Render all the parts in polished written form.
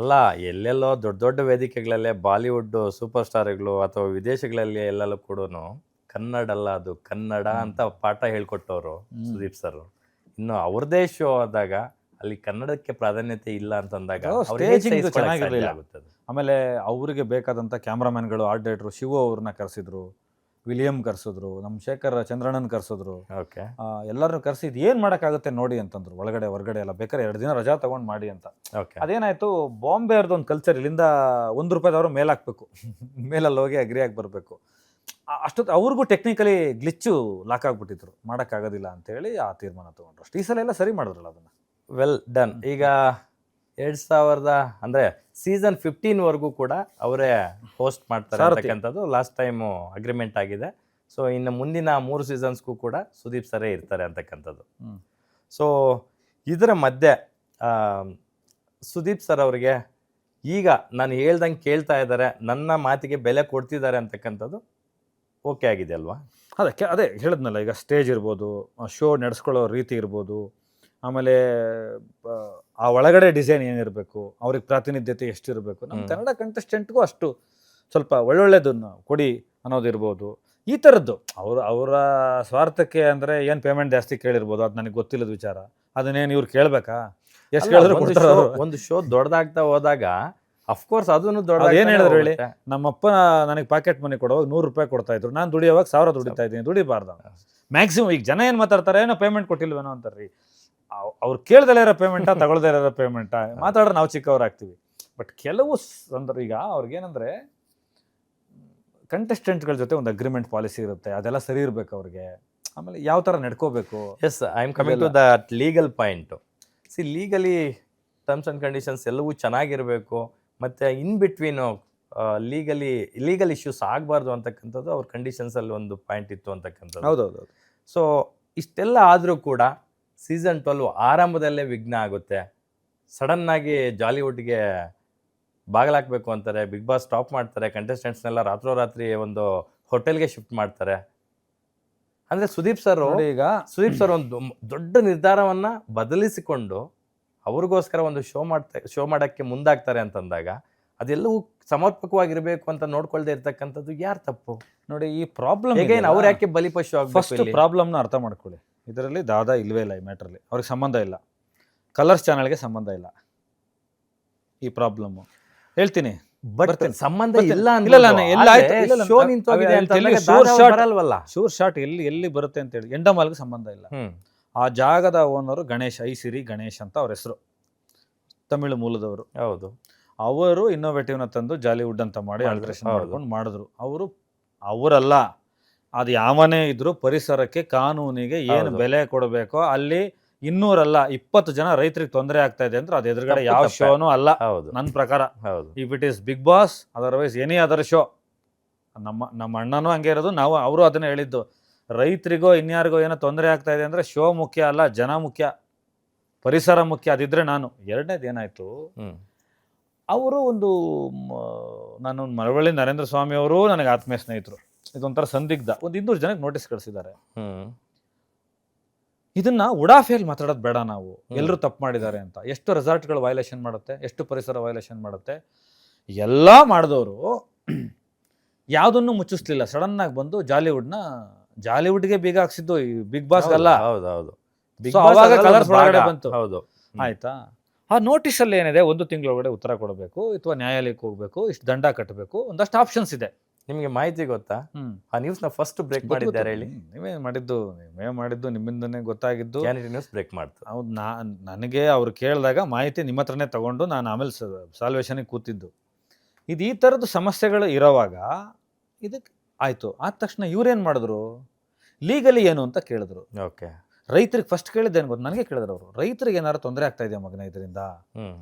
ಅಲ್ಲ, ಎಲ್ಲೆಲ್ಲೋ ದೊಡ್ಡ ದೊಡ್ಡ ವೇದಿಕೆಗಳಲ್ಲೇ ಬಾಲಿವುಡ್ ಸೂಪರ್ ಸ್ಟಾರ್ಗಳು ಅಥವಾ ವಿದೇಶಗಳಲ್ಲಿ ಎಲ್ಲೆಲ್ಲೂ ಕೂಡ ಕನ್ನಡ ಅಲ್ಲ ಅದು ಕನ್ನಡ ಅಂತ ಪಾಠ ಹೇಳ್ಕೊಟ್ಟವರು ಸುದೀಪ್ ಸರ್. ಇನ್ನು ಅವ್ರದೇ ಶೋ ಆದಾಗ ಅಲ್ಲಿ ಕನ್ನಡಕ್ಕೆ ಪ್ರಾಧಾನ್ಯತೆ ಇಲ್ಲ ಅಂತಂದಾಗ ಸ್ಟೇಜಿಂಗ್ ಚೆನ್ನಾಗಿರ್ಲಿಲ್ಲ. ಆಮೇಲೆ ಅವರಿಗೆ ಬೇಕಾದಂಥ ಕ್ಯಾಮ್ರಾಮನ್ಗಳು, ಆರ್ಟ್ ಡೈರೆಕ್ಟ್ರು ಶಿವು ಅವ್ರನ್ನ ಕರೆಸಿದ್ರು, ವಿಲಿಯಂ ಕರೆಸಿದ್ರು, ನಮ್ಮ ಶೇಖರ್ ಚಂದ್ರಣ್ಣನ್ ಕರೆಸಿದ್ರು. ಓಕೆ, ಎಲ್ಲರನ್ನು ಕರೆಸಿದ್ ಏನು ಮಾಡೋಕ್ಕಾಗುತ್ತೆ ನೋಡಿ ಅಂತಂದ್ರು. ಒಳಗಡೆ ಹೊರಗಡೆ ಎಲ್ಲ ಬೇಕಾದ್ರೆ 2 ದಿನ ರಜಾ ತಗೊಂಡು ಮಾಡಿ ಅಂತ. ಅದೇನಾಯ್ತು, ಬಾಂಬೆ ಅವ್ರದ್ದು ಒಂದು ಕಲ್ಚರ್, ಇಲ್ಲಿಂದ ₹1 ಮೇಲೆ ಹಾಕ್ಬೇಕು, ಮೇಲಲ್ಲಿ ಹೋಗಿ ಅಗ್ರಿ ಆಗಿ ಬರಬೇಕು. ಅಷ್ಟೊತ್ತು ಅವ್ರಿಗೂ ಟೆಕ್ನಿಕಲಿ ಗ್ಲಿಚ್ಚು ಲಾಕ್ ಆಗ್ಬಿಟ್ಟಿದ್ರು, ಮಾಡೋಕ್ಕಾಗೋದಿಲ್ಲ ಅಂತೇಳಿ ಆ ತೀರ್ಮಾನ ತಗೊಂಡ್ರು. ಅಷ್ಟು ಈ ಸಲ ಎಲ್ಲ ಸರಿ ಮಾಡಿದ್ರಲ್ಲ ಅದನ್ನು. Well done. ಈಗ 2000 ಅಂದರೆ ಸೀಸನ್ 15 ಕೂಡ ಅವರೇ ಹೋಸ್ಟ್ ಮಾಡ್ತಾರೆ ಅಂತಕ್ಕಂಥದ್ದು ಲಾಸ್ಟ್ ಟೈಮು ಅಗ್ರಿಮೆಂಟ್ ಆಗಿದೆ. ಸೊ ಇನ್ನು ಮುಂದಿನ 3 ಸೀಸನ್ಸ್ಗೂ ಕೂಡ ಸುದೀಪ್ ಸರೇ ಇರ್ತಾರೆ ಅಂತಕ್ಕಂಥದ್ದು. ಸೊ ಇದರ ಮಧ್ಯೆ ಸುದೀಪ್ ಸರ್ ಅವರಿಗೆ ಈಗ ನಾನು ಹೇಳ್ದಂಗೆ ಕೇಳ್ತಾ ಇದ್ದಾರೆ, ನನ್ನ ಮಾತಿಗೆ ಬೆಲೆ ಕೊಡ್ತಿದ್ದಾರೆ ಅಂತಕ್ಕಂಥದ್ದು ಓಕೆ ಆಗಿದೆ ಅಲ್ವಾ? ಅದೇ ಹೇಳಿದ್ನಲ್ಲ, ಈಗ ಸ್ಟೇಜ್ ಇರ್ಬೋದು, ಶೋ ನಡೆಸ್ಕೊಳ್ಳೋ ರೀತಿ ಇರ್ಬೋದು, ಆಮೇಲೆ ಆ ಒಳಗಡೆ ಡಿಸೈನ್ ಏನಿರಬೇಕು, ಅವ್ರಿಗೆ ಪ್ರಾತಿನಿಧ್ಯತೆ ಎಷ್ಟಿರಬೇಕು, ನಮ್ಮ ಕನ್ನಡ ಕಂಟೆಸ್ಟೆಂಟ್ಗೂ ಅಷ್ಟು ಸ್ವಲ್ಪ ಒಳ್ಳೊಳ್ಳೆದನ್ನು ಕೊಡಿ ಅನ್ನೋದಿರ್ಬೋದು. ಈ ಥರದ್ದು ಅವರ ಸ್ವಾರ್ಥಕ್ಕೆ ಅಂದರೆ ಏನು ಪೇಮೆಂಟ್ ಜಾಸ್ತಿ ಕೇಳಿರ್ಬೋದು, ಅದು ನನಗೆ ಗೊತ್ತಿಲ್ಲದ ವಿಚಾರ. ಅದನ್ನೇನು ಇವ್ರು ಕೇಳಬೇಕಾ? ಎಷ್ಟು ಕೇಳಿದ್ರು ಒಂದು ಶೋ ದೊಡ್ಡದಾಗ್ತಾ ಹೋದಾಗ ಅಫ್ಕೋರ್ಸ್ ಅದನ್ನು ದೊಡ್ಡ. ಏನು ಹೇಳಿದ್ರು ಹೇಳಿ, ನಮ್ಮಪ್ಪ ನನಗೆ ಪಾಕೆಟ್ ಮನಿ ಕೊಡುವಾಗ ₹100 ಕೊಡ್ತಾ ಇದ್ರು, ನಾನು ದುಡಿಯೋವಾಗ 1000 ದುಡಿತಾ ಇದ್ದೀನಿ. ದುಡಿಬಾರ್ದು ಮ್ಯಾಕ್ಸಿಮಮ್. ಈಗ ಜನ ಏನು ಮಾತಾಡ್ತಾರೆ, ಏನೋ ಪೇಮೆಂಟ್ ಕೊಟ್ಟಿಲ್ವೇನೋ ಅಂತಾರ್ರಿ. ಅವ್ರು ಕೇಳ್ದಲ್ಲೇ ಇರೋ ಪೇಮೆಂಟಾ, ತಗೊಳ್ದೇ ಇರೋ ಪೇಮೆಂಟಾ ಮಾತಾಡ್ರೆ ನಾವು ಚಿಕ್ಕವರಾಗ್ತೀವಿ. ಬಟ್ ಕೆಲವು ಅಂದ್ರೆ ಈಗ ಅವ್ರಿಗೇನಂದ್ರೆ ಕಂಟೆಸ್ಟೆಂಟ್ಗಳ ಜೊತೆ ಒಂದು ಅಗ್ರಿಮೆಂಟ್ ಪಾಲಿಸಿ ಇರುತ್ತೆ, ಅದೆಲ್ಲ ಸರಿ ಇರಬೇಕು ಅವ್ರಿಗೆ. ಆಮೇಲೆ ಯಾವ ಥರ ನಡ್ಕೋಬೇಕು. Yes, I am coming to that legal point. See, legally terms and conditions ಎಲ್ಲವೂ ಚೆನ್ನಾಗಿರಬೇಕು, ಮತ್ತು ಇನ್ ಬಿಟ್ವೀನು ಲೀಗಲ್ ಇಶ್ಯೂಸ್ ಆಗಬಾರ್ದು ಅಂತಕ್ಕಂಥದ್ದು ಅವ್ರ ಕಂಡೀಷನ್ಸಲ್ಲಿ ಒಂದು ಪಾಯಿಂಟ್ ಇತ್ತು ಅಂತಕ್ಕಂಥದ್ದು. ಹೌದೌದು. ಸೊ ಇಷ್ಟೆಲ್ಲ ಆದರೂ ಕೂಡ ಸೀಸನ್ 12 ಆರಂಭದಲ್ಲೇ ವಿಘ್ನ ಆಗುತ್ತೆ. ಸಡನ್ನಾಗಿ ಜಾಲಿವುಡ್ಗೆ ಬಾಗಿಲಾಕಬೇಕು ಅಂತಾರೆ, ಬಿಗ್ ಬಾಸ್ ಸ್ಟಾಪ್ ಮಾಡ್ತಾರೆ, ಕಂಟೆಸ್ಟೆಂಟ್ಸ್ನೆಲ್ಲ ರಾತ್ರೋರಾತ್ರಿ ಒಂದು ಹೋಟೆಲ್ಗೆ ಶಿಫ್ಟ್ ಮಾಡ್ತಾರೆ. ಅಂದರೆ ಸುದೀಪ್ ಸರ್ ಒಂದು ದೊಡ್ಡ ನಿರ್ಧಾರವನ್ನು ಬದಲಿಸಿಕೊಂಡು ಅವ್ರಿಗೋಸ್ಕರ ಒಂದು ಶೋ ಮಾಡೋಕ್ಕೆ ಮುಂದಾಗ್ತಾರೆ ಅಂತಂದಾಗ ಅದೆಲ್ಲವೂ ಸಮರ್ಪಕವಾಗಿರಬೇಕು ಅಂತ ನೋಡ್ಕೊಳ್ದೆ ಇರ್ತಕ್ಕಂಥದ್ದು ಯಾರು ತಪ್ಪು? ನೋಡಿ, ಈ ಪ್ರಾಬ್ಲಮ್ ಅವ್ರು ಯಾಕೆ ಬಲಿಪಶು ಆಗಬೇಕು? ಫಸ್ಟ್ ಪ್ರಾಬ್ಲಮ್ನ ಅರ್ಥ ಮಾಡ್ಕೊಳ್ಳಿ. ಇದರಲ್ಲಿ ದಾದಾ ಇಲ್ವೇ ಇಲ್ಲ, ಈ ಮ್ಯಾಟ್ರಲ್ಲಿ ಅವ್ರಿಗೆ ಸಂಬಂಧ ಇಲ್ಲ, ಕಲರ್ಸ್ ಚಾನಲ್ಗೆ ಸಂಬಂಧ ಇಲ್ಲ. ಈ ಪ್ರಾಬ್ಲಮ್ಮು ಹೇಳ್ತೀನಿ, ಬಟ್ ಸಂಬಂಧ ಇಲ್ಲ. ಶೂರ್ ಶಾಟ್ ಎಲ್ಲಿ ಬರುತ್ತೆ ಅಂತ ಹೇಳಿ ಎಂಡಮಾಲ್ಗೆ ಸಂಬಂಧ ಇಲ್ಲ. ಆ ಜಾಗದ ಓನರು ಗಣೇಶ್, ಐಸಿರಿ ಗಣೇಶ್ ಅಂತ ಅವ್ರ ಹೆಸರು, ತಮಿಳು ಮೂಲದವರು. ಹೌದು. ಅವರು ಇನ್ನೋವೇಟಿವ್ನ ತಂದು ಜಾಲಿವುಡ್ ಅಂತ ಮಾಡಿ ಆಲ್ಟ್ರೇಷನ್ ಮಾಡ್ಕೊಂಡು ಮಾಡಿದ್ರು. ಅವರಲ್ಲ, ಅದು ಯಾವನೇ ಇದ್ರು ಪರಿಸರಕ್ಕೆ, ಕಾನೂನಿಗೆ ಏನು ಬೆಲೆ ಕೊಡಬೇಕೋ ಅಲ್ಲಿ 200 ಅಲ್ಲ 20 ಜನ ರೈತರಿಗೆ ತೊಂದರೆ ಆಗ್ತಾ ಇದೆ ಅಂದ್ರೆ ಅದು ಎದುರುಗಡೆ ಯಾವ ಶೋನೂ ಅಲ್ಲ ನನ್ನ ಪ್ರಕಾರ. If it is Bigg Boss, otherwise any other show. ನಮ್ಮ ಅಣ್ಣನೂ ಹಂಗೆ ಇರೋದು, ಅವರು ಅದನ್ನ ಹೇಳಿದ್ದು. ರೈತರಿಗೋ ಇನ್ಯಾರಿಗೋ ಏನೋ ತೊಂದರೆ ಆಗ್ತಾ ಇದೆ ಅಂದ್ರೆ ಶೋ ಮುಖ್ಯ ಅಲ್ಲ, ಜನ ಮುಖ್ಯ, ಪರಿಸರ ಮುಖ್ಯ. ಅದಿದ್ರೆ ನಾನು. ಎರಡನೇದು ಏನಾಯ್ತು, ಅವರು ನಾನು ಮಳವಳ್ಳಿ ನರೇಂದ್ರ ಸ್ವಾಮಿ ಅವರು ನನಗೆ ಆತ್ಮೀಯ ಸ್ನೇಹಿತರು. ಇದೊಂಥರ ಸಂದಿಗ್ಧ. ಒಂದು 200 ಜನಕ್ಕೆ ನೋಟಿಸ್ ಕಳಿಸಿದ್ದಾರೆ. ಇದನ್ನ ಉಡಾಫೆಯಲ್ಲಿ ಮಾತಾಡೋದು ಬೇಡ ನಾವು, ಎಲ್ಲರೂ ತಪ್ಪು ಮಾಡಿದ್ದಾರೆ ಅಂತ. ಎಷ್ಟು ರೆಸಾರ್ಟ್ಗಳು ವೈಲೇಷನ್ ಮಾಡುತ್ತೆ, ಎಷ್ಟು ಪರಿಸರ ವೈಲೇಷನ್ ಮಾಡುತ್ತೆ, ಎಲ್ಲ ಮಾಡಿದವರು ಯಾವುದನ್ನು ಮುಚ್ಚಿಸ್ಲಿಲ್ಲ. ಸಡನ್ ಆಗಿ ಬಂದು ಜಾಲಿವುಡ್ಗೆ ಬೀಗ ಹಾಕ್ಸಿದ್ದು, ಈ ಬಿಗ್ ಬಾಸ್ ಅಲ್ಲ. ಅವಾಗ ಕಲರ್ಸ್ ಒಳಗಡೆ ಬಂತು. ಆಯ್ತಾ? ಆ ನೋಟಿಸಲ್ಲಿ ಏನಿದೆ, 1 ತಿಂಗಳೊಳಗಡೆ ಉತ್ತರ ಕೊಡಬೇಕು, ಅಥವಾ ನ್ಯಾಯಾಲಯಕ್ಕೆ ಹೋಗ್ಬೇಕು, ಇಷ್ಟು ದಂಡ ಕಟ್ಟಬೇಕು, ಒಂದಷ್ಟು ಆಪ್ಷನ್ಸ್ ಇದೆ. ನಿಮಗೆ ಮಾಹಿತಿ ಗೊತ್ತಾ? ಆ ನ್ಯೂಸ್ನ ಫಸ್ಟ್ ಬ್ರೇಕ್ ಮಾಡಿದ್ದಾರೆ ಹೇಳಿ. ನೀವೇ ಮಾಡಿದ್ದು ನಿಮ್ಮಿಂದನೇ ಗೊತ್ತಾಗಿದ್ದು. ನ್ಯೂಸ್ ಬ್ರೇಕ್ ಮಾಡ್ತು. ಹೌದು. ನನಗೆ ಅವ್ರು ಕೇಳಿದಾಗ ಮಾಹಿತಿ ನಿಮ್ಮ ಹತ್ರನೇ ತಗೊಂಡು ನಾನು ಆಮೇಲೆ ಸಾಲ್ವೇಷನ್ಗೆ ಕೂತಿದ್ದು. ಇದು ಈ ಥರದ್ದು ಸಮಸ್ಯೆಗಳು ಇರೋವಾಗ ಇದಕ್ಕೆ ಆಯಿತು. ಆದ ತಕ್ಷಣ ಇವ್ರೇನು ಮಾಡಿದ್ರು, ಲೀಗಲಿ ಏನು ಅಂತ ಕೇಳಿದ್ರು. ಓಕೆ. ರೈತರಿಗೆ ಫಸ್ಟ್ ಕೇಳಿದ್ದೇನು ಗೊತ್ತು, ನನಗೆ ಕೇಳಿದ್ರು ಅವರು, ರೈತರಿಗೆ ಏನಾದ್ರು ತೊಂದರೆ ಆಗ್ತಾ ಇದೆಯಾ ಮಗನ ಇದರಿಂದ?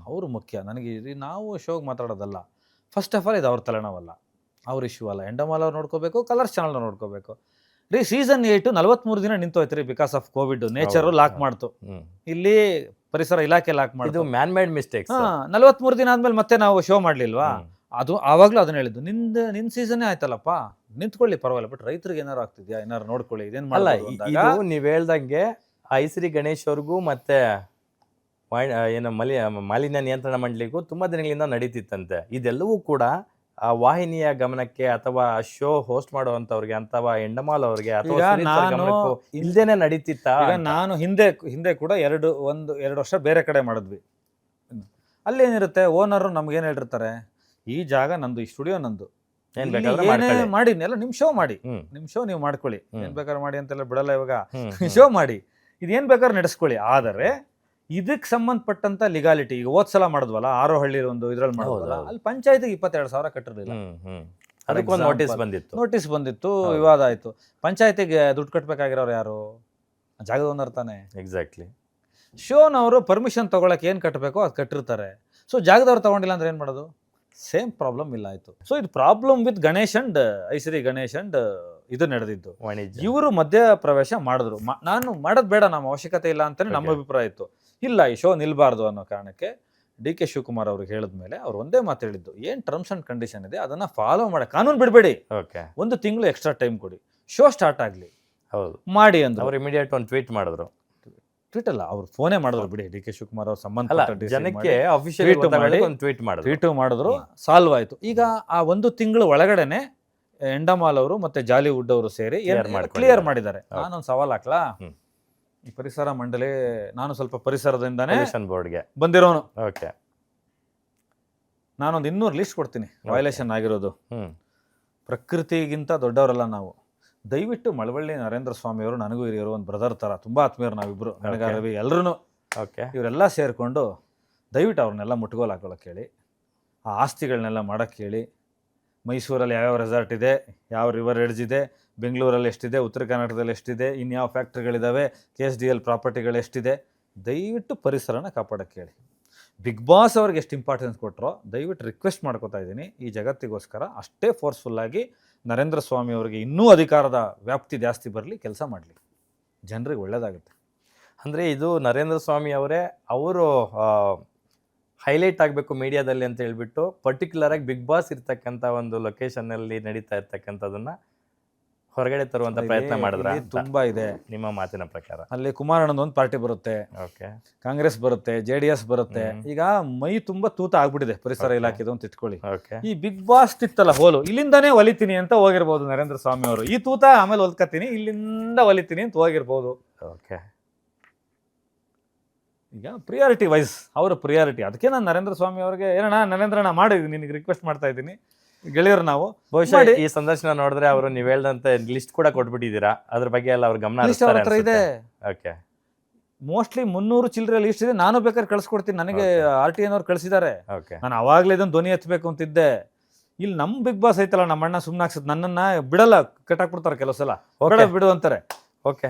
ಅವರು ಮುಖ್ಯ. ನನಗೆ ನಾವು ಶೋಗೆ ಮಾತಾಡೋದಲ್ಲ. ಫಸ್ಟ್ ಆಫ್ ಆಲ್ ಇದು ಅವ್ರ ತಲೆನೋವಲ್ಲ, ಅವ್ರ ಇಶ್ಯೂ ಅಲ್ಲ. ಎಂಡಮಾಲ್ ಅವ್ರು ನೋಡ್ಕೋಬೇಕು, ಕಲರ್ಸ್ ಚಾನಲ್ ನೋಡ್ಕೋಬೇಕು. ಸೀಸನ್ 8 43 ದಿನ ನಿಂತೋಯ್ತು ರೀ, because of Covid. Nature lock ಮಾಡ್ತು, ಇಲ್ಲಿ ಪರಿಸರ ಇಲಾಖೆ ಲಾಕ್ ಮಾಡಿದ್ದು, ಮ್ಯಾನ್ ಮೇಡ್ ಮಿಸ್ಟೇಕ್ಸ್. 43 ದಿನ ಆದ್ಮೇಲೆ ಮತ್ತೆ ನಾವು ಶೋ ಮಾಡ್ಲಿಲ್ವಾ? ಅದು ಆವಾಗ್ಲೂ ಅದನ್ನ ಹೇಳಿದ್ದು, ನಿನ್ ಸೀಸನ್ನೇ ಆಯ್ತಲ್ಲಪ್ಪ, ನಿಂತ್ಕೊಳ್ಳಿ ಪರವಾಗಿಲ್ಲ, ಬಟ್ ರೈತರಿಗೆ ಏನಾರು ಆಗ್ತಿದ್ಯಾ, ಏನಾರು ನೋಡ್ಕೊಳ್ಳಿ, ಇದೇನ್ ಮಾಡಲ್ಲ. ನೀವ್ ಹೇಳ್ದಂಗೆ ಐಸಿರಿ ಗಣೇಶ್ ಅವ್ರಿಗೂ ಮತ್ತೆ ಏನು ಮಾಲಿನ್ಯ ನಿಯಂತ್ರಣ ಮಂಡಳಿಗೂ ತುಂಬಾ ದಿನಗಳಿಂದ ನಡೀತಿತ್ತಂತೆ. ಇದೆಲ್ಲವೂ ಕೂಡ ಆ ವಾಹಿನಿಯ ಗಮನಕ್ಕೆ ಅಥವಾ ಶೋ ಹೋಸ್ಟ್ ಮಾಡುವಂತವ್ರಿಗೆ ಅಥವಾ ಎಂಡಮಾಲ್ ಅವ್ರಿಗೆ ಅಥವಾ ಈಗ ಸುದೀಪ್ ಸರ್ ನಾನು ಗಮನಕ್ಕೂ ಇಲ್ದೇನೆ ನಡೀತಿತ್ತಾ ಈಗ ಅಂತ. ನಾನು ಹಿಂದೆ ಕೂಡ ಎರಡು ವರ್ಷ ಬೇರೆ ಕಡೆ ಮಾಡಿದ್ವಿ. ಅಲ್ಲಿ ಏನಿರುತ್ತೆ, ಓನರು ನಮ್ಗೇನು ಹೇಳಿರ್ತಾರೆ, ಈ ಜಾಗ ನಂದು, ಈ ಸ್ಟುಡಿಯೋ ನಂದು, ಏನ್ ಇಲ್ಲಿ ಬೇಕಾದ್ರೂ ಏನೇ ಮಾಡ್ಕೊಳ್ಳಿ. ಮಾಡಿ ಎಲ್ಲ ನಿಮ್ ಶೋ ಮಾಡಿ, ಹ್ಮ್ ನಿಮ್ ಶೋ ನೀವು ಮಾಡ್ಕೊಳ್ಳಿ, ಹ್ಮ್. ಏನ್ ಬೇಕಾದ್ರೆ ಮಾಡಿ ಅಂತೆಲ್ಲ ಬಿಡಲ್ಲ ಇವಾಗ. ಹ್ಮ್ ಶೋ ಮಾಡಿ, ಇದೇನ್ ಬೇಕಾದ್ರೆ ನಡೆಸ್ಕೊಳ್ಳಿ. ಆದರೆ ಇದಕ್ಕೆ ಸಂಬಂಧಪಟ್ಟಂತ ಲಿಗಾಲಿಟಿ, ಈಗ ಹೋದ್ಸಲ ಮಾಡಿದ್ವಲ್ಲ ಆರೋಹಳ್ಳಿ ಒಂದು ಇದ್ರಲ್ಲಿ ಮಾಡಿದ್ವಲ್ಲ, ಹೌದು. ಅಲ್ಲಿ ಪಂಚಾಯತಿಗೆ 22,000 ಕಟ್ಟಿರ್ಲಿಲ್ಲ. ಹ್ಮ್ ಅದಕ್ಕೊಂದು ನೋಟಿಸ್ ಬಂದಿತ್ತು. ನೋಟಿಸ್ ಬಂದಿತ್ತು, ಹೌದು. ವಿವಾದ ಆಯ್ತು. ಪಂಚಾಯತಿಗೆ ದುಡ್ಡು ಕಟ್ಬೇಕಾಗಿರೋರು ಯಾರು? ಜಾಗದ ಓನರ್ ತಾನೆ. ಎಕ್ಸಾಕ್ಟ್ಲಿ. ಶೋನವರು ಪರ್ಮಿಷನ್ ತಗೊಳಕ್ಕೆ ಏನು ಕಟ್ಟಬೇಕೋ ಅದು ಕಟ್ಟಿರ್ತಾರೆ. ಸೊ ಜಾಗದವ್ರು ತಗೊಂಡಿಲ್ಲ ಅಂದ್ರೆ ಏನು ಮಾಡೋದು? ಸೇಮ್ ಪ್ರಾಬ್ಲಮ್ ಇಲ್ಲ ಆಯ್ತು. ಸೊ ಇದು problem with Ganesh and Aishwari Ganesh and ಇದು ನಡೆದಿದ್ದು. ವಾಣಿಜ್ಯ. ಇವರು ಮಧ್ಯ ಪ್ರವೇಶ ಮಾಡಿದ್ರು. ನಾನು ಮಾಡೋದು ಬೇಡ, ನಮ್ಮ ಅವಶ್ಯಕತೆ ಇಲ್ಲ ಅಂತಾನೆ ನಮ್ಮ Okay. ಅಭಿಪ್ರಾಯ ಇತ್ತು. ಇಲ್ಲ, ಈ ಶೋ ನಿಲ್ಬಾರ್ದು ಅನ್ನೋ ಕಾರಣಕ್ಕೆ DK ಶಿವಕುಮಾರ್ ಅವ್ರಿಗೆ ಹೇಳಿದ್ಮೇಲೆ ಅವ್ರು ಒಂದೇ ಮಾತು ಹೇಳಿದ್ದು, ಏನು ಟರ್ಮ್ಸ್ ಅಂಡ್ ಕಂಡೀಷನ್ ಇದೆ ಅದನ್ನ ಫಾಲೋ ಮಾಡಿ, ಕಾನೂನು ಬಿಡಬೇಡಿ, ಓಕೆ. 1 ತಿಂಗಳು ಎಕ್ಸ್ಟ್ರಾ ಟೈಮ್ ಕೊಡಿ, ಶೋ ಸ್ಟಾರ್ಟ್ ಆಗಲಿ ಹೌದು. ಮಾಡಿ ಅಂದ್ರು. ಅವ್ರು ಇಮಿಡಿಯೇಟ್ ಒಂದು ಟ್ವೀಟ್ ಮಾಡಿದ್ರು. ಟ್ವೀಟ್ ಅಲ್ಲ, ಅವ್ರು ಫೋನೇ ಮಾಡಿದ್ರು ಬಿಡಿ. DK ಶಿವಕುಮಾರ್ ಅವ್ರು ಅಲ್ಲ, ಸಂಬಂಧಪಟ್ಟ ಜನಕ್ಕೆ ಅಫಿಷಿಯಲ್ Tweet ಮಾಡಿ, ಒಂದು ಟ್ವೀಟ್ ಮಾಡಿದ್ರು. ಟ್ವೀಟು ಮಾಡಿದ್ರು, ಸಾಲ್ವ್ ಆಯ್ತು. ಈಗ ಆ 1 ತಿಂಗಳು ಒಳಗಡೆನೆ ಎಂಡಮಾಲ್ ಅವರು ಮತ್ತೆ ಜಾಲಿವುಡ್ ಅವರು ಸೇರಿ ಕ್ಲಿಯರ್ ಮಾಡಿದ್ದಾರೆ. Okay. ನಾನೊಂದು ಸವಾಲ್ ಹಾಕ್ಲಾ? ಹ್ಮ್. ಈ ಪರಿಸರ ಮಂಡಳಿ, ನಾನು ಸ್ವಲ್ಪ ಪರಿಸರದಿಂದಾನೇ ಪೊಲ್ಯೂಷನ್ ಬೋರ್ಡ್ಗೆ. ಬಂದಿರೋನು. ಓಕೆ. ನಾನೊಂದು 200 ಲಿಸ್ಟ್ ಕೊಡ್ತೀನಿ ವೈಲೇಷನ್ ಆಗಿರೋದು. ಹ್ಮ್ ಪ್ರಕೃತಿಗಿಂತ ದೊಡ್ಡವರಲ್ಲ ನಾವು. ದಯವಿಟ್ಟು ಮಳವಳ್ಳಿ ನರೇಂದ್ರ ಸ್ವಾಮಿ ಅವರು ನನಗೂ ಹಿರಿಯರು, ಒಂದು ಬ್ರದರ್ ತರ, ತುಂಬಾ ಆತ್ಮೀಯರು ನಾವಿಬ್ರು, ನನಗ Okay. ರವಿ ಎಲ್ಲರೂ. ಓಕೆ. ಇವರೆಲ್ಲ ಸೇರಿಕೊಂಡು ದಯವಿಟ್ಟು ಅವ್ರನ್ನೆಲ್ಲ ಮುಟ್ಗೋಲು ಹಾಕೊಳ್ಳೋಕೆ ಹೇಳಿ, ಆ ಆಸ್ತಿಗಳನ್ನೆಲ್ಲ ಮಾಡೋಕ್ಕೆ ಹೇಳಿ. ಮೈಸೂರಲ್ಲಿ ಯಾವ್ಯಾವ ರೆಸಾರ್ಟ್ ಇದೆ, ಯಾವ ರಿವರ್ ಎಡ್ಜ್ ಇದೆ, ಬೆಂಗಳೂರಲ್ಲಿ ಎಷ್ಟಿದೆ, ಉತ್ತರ ಕರ್ನಾಟಕದಲ್ಲಿ ಎಷ್ಟಿದೆ, ಇನ್ಯಾವ ಫ್ಯಾಕ್ಟ್ರಿಗಳಿದ್ದಾವೆ, KSDL ಪ್ರಾಪರ್ಟಿಗಳು ಎಷ್ಟಿದೆ, ದಯವಿಟ್ಟು ಪರಿಸರನ ಕಾಪಾಡೋಕ್ಕೆ ಹೇಳಿ. ಬಿಗ್ ಬಾಸ್ ಅವ್ರಿಗೆ ಎಷ್ಟು ಇಂಪಾರ್ಟೆನ್ಸ್ ಕೊಟ್ಟರೋ ದಯವಿಟ್ಟು ರಿಕ್ವೆಸ್ಟ್ ಮಾಡ್ಕೋತಾ ಇದ್ದೀನಿ, ಈ ಜಗತ್ತಿಗೋಸ್ಕರ ಅಷ್ಟೇ ಫೋರ್ಸ್ಫುಲ್ಲಾಗಿ ನರೇಂದ್ರ ಸ್ವಾಮಿ ಅವರಿಗೆ ಇನ್ನೂ ಅಧಿಕಾರದ ವ್ಯಾಪ್ತಿ ಜಾಸ್ತಿ ಬರಲಿ, ಕೆಲಸ ಮಾಡಲಿ, ಜನರಿಗೆ ಒಳ್ಳೇದಾಗುತ್ತೆ. ಅಂದ್ರೆ ಇದು ನರೇಂದ್ರ ಸ್ವಾಮಿ ಅವರೇ ಅವರು ಹೈಲೈಟ್ ಆಗಬೇಕು ಮೀಡಿಯಾದಲ್ಲಿ ಅಂತ ಹೇಳ್ಬಿಟ್ಟು ಪರ್ಟಿಕ್ಯುಲರ್ ಆಗಿ ಬಿಗ್ ಬಾಸ್ ಇರ್ತಕ್ಕಂಥ ಒಂದು ಲೊಕೇಶನ್ ಅಲ್ಲಿ ನಡೀತಾ ಇರ್ತಕ್ಕಂಥದನ್ನ ಹೊರಗಡೆ ತರುವಂತ ಪ್ರಯತ್ನ ಮಾಡಿದ್ರ ಇಲ್ಲಿ ತುಂಬಾ ಇದೆ. ನಿಮ್ಮ ಮಾತಿನ ಪ್ರಕಾರ? ಅಲ್ಲಿ ಕುಮಾರಣ್ಣನ ಒಂದು ಪಾರ್ಟಿ ಬರುತ್ತೆ, ಓಕೆ. ಕಾಂಗ್ರೆಸ್ ಬರುತ್ತೆ, JDS ಬರುತ್ತೆ. ಈಗ ಮೈ ತುಂಬಾ ತೂತ ಆಗ್ಬಿಟ್ಟಿದೆ ಪರಿಸರ Okay. ಇಲಾಖೆದು ಅಂತ ಇಟ್ಕೊಳ್ಳಿ. ಓಕೆ. ಈ ಬಿಗ್ ಬಾಸ್ ತಿತ್ತಲ್ಲ ಹೋಲು, ಇಲ್ಲಿಂದಾನೇ ಒಲಿತೀನಿ ಅಂತ ಹೋಗಿರ್ಬೋದು ನರೇಂದ್ರ ಸ್ವಾಮಿ ಅವರು. ಈ ತೂತ ಆಮೇಲೆ ಹೊಲ್ಕತ್ತೀನಿ, ಇಲ್ಲಿಂದ ಒಲಿತೀನಿ ಅಂತ ಹೋಗಿರ್ಬೋದು. ಓಕೆ. ಈಗ ಪ್ರಿಯಾರಿಟಿ ವೈಸ್ ಅವರ ಪ್ರಿಯಾರಿಟಿ. ಅದಕ್ಕೆ ನಾನು ನರೇಂದ್ರ ಸ್ವಾಮಿ ಅವ್ರಿಗೆ ಏನಣ್ಣ ನರೇಂದ್ರಣ್ಣ ಮಾಡಿ ನಿನಗೆ ರಿಕ್ವೆಸ್ಟ್ ಮಾಡ್ತಾ ಇದ್ದೀನಿ, ಗೆಳೆಯರು ನಾವು. ಬಹುಶಃ ಮಾಡಿ. ಈ ಸಂದರ್ಶನ ನೋಡಿದ್ರೆ ಅವರು ನೀವು ಹೇಳ್ದಂತೆ ಲಿಸ್ಟ್ ಕೂಡ ಕೊಟ್ಬಿಟ್ಟಿದ್ದೀರಾ, ಅದ್ರ ಬಗ್ಗೆ ಎಲ್ಲ ಅವ್ರ ಗಮನ ಲಿಸ್ಟ್ ಅವ್ರ ಹತ್ರ ಇದೆ. ಓಕೆ. ಮೋಸ್ಟ್ಲಿ 300 ಚಿಲ್ಲರೆ ಲಿಸ್ಟ್ ಇದೆ. ನಾನು ಬೇಕಾದ್ರೆ ಕಳ್ಸ್ಕೊಡ್ತೀನಿ, ನನಗೆ RTN ಅವ್ರು ಕಳಿಸಿದ್ದಾರೆ. ಓಕೆ. ನಾನು ಅವಾಗಲೇ ಇದನ್ನು ಧ್ವನಿ ಎತ್ತಬೇಕು ಅಂತಿದ್ದೆ. ಇಲ್ಲಿ ನಮ್ಮ ಬಿಗ್ ಬಾಸ್ ಐತಲ್ಲ, ನಮ್ಮ ಅಣ್ಣ ಸುಮ್ಮನೆ ಹಾಕ್ಸದ್ ನನ್ನನ್ನ ಬಿಡಲ್ಲ, ಕಟ್ಟಾಕ್ಬಿಡ್ತಾರೆ ಕೆಲವು ಸಲ. Okay. ಬಿಡು ಅಂತಾರೆ. ಓಕೆ.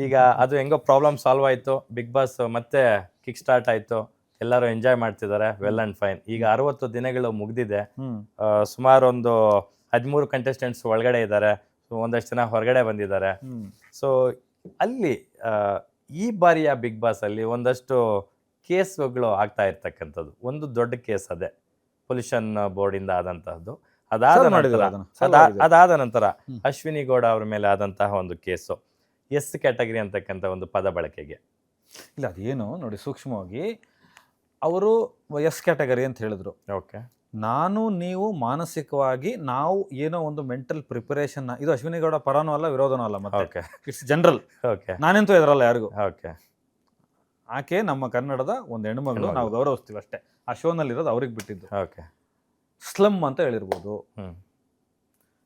ಈಗ ಅದು ಹೆಂಗೋ ಪ್ರಾಬ್ಲಮ್ ಸಾಲ್ವ್ ಆಯ್ತು, ಬಿಗ್ ಬಾಸ್ ಮತ್ತೆ ಕಿಕ್ ಸ್ಟಾರ್ಟ್ ಆಯ್ತು, ಎಲ್ಲರೂ ಎಂಜಾಯ್ ಮಾಡ್ತಿದ್ದಾರೆ, ವೆಲ್ ಅಂಡ್ ಫೈನ್. ಈಗ 60 ದಿನಗಳು ಮುಗ್ದಿದೆ. ಸುಮಾರು ಒಂದು 13 ಕಂಟೆಸ್ಟೆಂಟ್ಸ್ ಒಳಗಡೆ ಇದ್ದಾರೆ, ಒಂದಷ್ಟು ಜನ ಹೊರಗಡೆ ಬಂದಿದ್ದಾರೆ. ಸೊ ಅಲ್ಲಿ ಈ ಬಾರಿಯ ಬಿಗ್ ಬಾಸ್ ಅಲ್ಲಿ ಒಂದಷ್ಟು ಕೇಸ್ಗಳು ಆಗ್ತಾ ಇರ್ತಕ್ಕಂಥದ್ದು. ಒಂದು ದೊಡ್ಡ ಕೇಸ್ ಅದೇ ಪೊಲ್ಯೂಷನ್ ಬೋರ್ಡ್ ಇಂದ ಆದಂತಹದ್ದು. ಅದಾದ ನಂತರ ಅಶ್ವಿನಿ ಗೌಡ ಅವ್ರ ಮೇಲೆ ಆದಂತಹ ಒಂದು ಕೇಸು, ಎಸ್ ಕ್ಯಾಟಗರಿ ಅಂತಕ್ಕಂಥ ಒಂದು ಪದ ಬಳಕೆಗೆ. ಇಲ್ಲ, ಅದೇನು ನೋಡಿ ಸೂಕ್ಷ್ಮವಾಗಿ ಅವರು ಎಸ್ ಕ್ಯಾಟಗರಿ ಅಂತ ಹೇಳಿದ್ರು. ಓಕೆ. ನೀವು ಮಾನಸಿಕವಾಗಿ ನಾವು ಏನೋ ಒಂದು ಮೆಂಟಲ್ ಪ್ರಿಪರೇಷನ್, ಇದು ಅಶ್ವಿನಿ ಗೌಡ ಪರನೂ ಅಲ್ಲ ವಿರೋಧನೂ ಅಲ್ಲ, ಮತ್ತೆ ಓಕೆ. It's general. ಓಕೆ. ನಾನೆಂತೂ ಎದುರಲ್ಲ ಯಾರಿಗೂ. ಓಕೆ. ಆಕೆ ನಮ್ಮ ಕನ್ನಡದ ಒಂದು ಹೆಣ್ಮಗಳು, ನಾವು ಗೌರವಿಸ್ತೀವಿ ಅಷ್ಟೇ. ಆ ಶೋನಲ್ಲಿರೋದು ಅವ್ರಿಗೆ ಬಿಟ್ಟಿದ್ದು. ಓಕೆ. ಸ್ಲಮ್ ಅಂತ ಹೇಳಿರ್ಬೋದು, ಹ್ಮ್.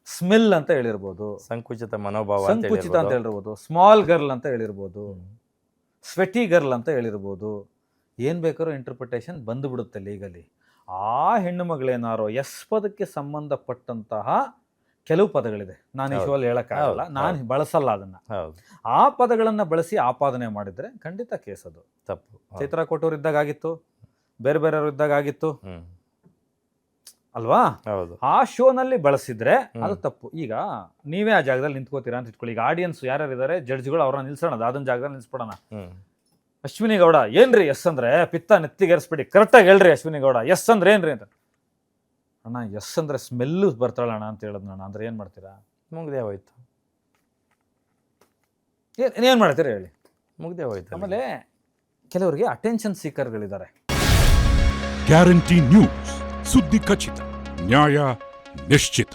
ಸ್ಮೆಲ್ ಅಂತ ಹೇಳಿರ್ಬೋದು, ಸಂಕುಚಿತ ಮನೋಭಾವ ಸಂಕುಚಿತ ಅಂತ ಹೇಳಿರ್ಬೋದು, ಸ್ಮಾಲ್ ಗರ್ಲ್ ಅಂತ ಹೇಳಿರ್ಬೋದು, ಸ್ವೆಟಿ ಗರ್ಲ್ ಅಂತ ಹೇಳಿರ್ಬೋದು. ಏನ್ ಬೇಕಾದ್ರೂ ಇಂಟರ್ಪ್ರಿಟೇಷನ್ ಬಂದುಬಿಡುತ್ತೆ ಲೀಗಲಿ. ಆ ಹೆಣ್ಣು ಮಗಳೇನಾರೋ ಎಸ್ ಪದಕ್ಕೆ ಸಂಬಂಧಪಟ್ಟಂತಹ ಕೆಲವು ಪದಗಳಿದೆ, ನಾನು ಈ ಶೋಲ್ಲಿ ಹೇಳಕ್ಕಾಗಲ್ಲ, ನಾನು ಬಳಸಲ್ಲ ಅದನ್ನ. ಆ ಪದಗಳನ್ನ ಬಳಸಿ ಆಪಾದನೆ ಮಾಡಿದ್ರೆ ಖಂಡಿತ ಕೇಸ್ ಅದು ತಪ್ಪು. ಚೈತ್ರ ಕೋಟೂರ್ ಇದ್ದಾಗ ಆಗಿತ್ತು, ಬೇರೆ ಬೇರೆಯವ್ರು ಇದ್ದಾಗ ಆಗಿತ್ತು ಅಲ್ವಾ? ಆ ಶೋನಲ್ಲಿ ಬಳಸಿದ್ರೆ ಅದು ತಪ್ಪು. ಈಗ ನೀವೇ ಆ ಜಾಗದಲ್ಲಿ ನಿಂತ್ಕೋತೀರಾ ಅಂತ ಇಟ್ಕೊಳ್ಳಿ. ಈಗ ಆಡಿಯನ್ಸ್ ಯಾರ್ಯಾರು ಇದಾರೆ, ಜಡ್ಜ್ಗಳು, ಅವ್ರನ್ನ ನಿಲ್ಸೋಣ, ಅದನ್ನ ಜಾಗದಲ್ಲಿ ನಿಲ್ಸ್ಬಿಡೋಣ. ಅಶ್ವಿನಿ ಗೌಡ ಏನ್ರಿ ಎಸ್ ಅಂದ್ರೆ ಪಿತ್ತ ನೆತ್ತಿಗೇರಿಸ್ಬಿಡಿ, ಕರೆಕ್ಟಾಗಿ ಹೇಳ್ರಿ ಅಶ್ವಿನಿ ಗೌಡ ಎಸ್ ಅಂದ್ರೆ ಏನ್ರಿ ಅಂತ. ಅಣ್ಣ ಎಸ್ ಅಂದ್ರೆ ಸ್ಮೆಲ್ಲು ಬರ್ತಾಳಣ್ಣ ಅಂತ ಹೇಳಿದ್ನಣ್ಣ ಅಂದ್ರೆ ಏನ್ ಮಾಡ್ತೀರಾ? ಮುಗ್ದೇ ಹೋಯ್ತು. ಏನ್ ಮಾಡ್ತೀರಾ ಹೇಳಿ? ಮುಗ್ದೇ ಹೋಯ್ತು. ಆಮೇಲೆ ಕೆಲವರಿಗೆ ಅಟೆನ್ಷನ್ ಸೀಕರ್ಗಳಿದ್ದಾರೆ. ಗ್ಯಾರಂಟಿ ನ್ಯೂಸ್, ಸುದ್ದಿ ಖಚಿತ, ನ್ಯಾಯ ನಿಶ್ಚಿತ.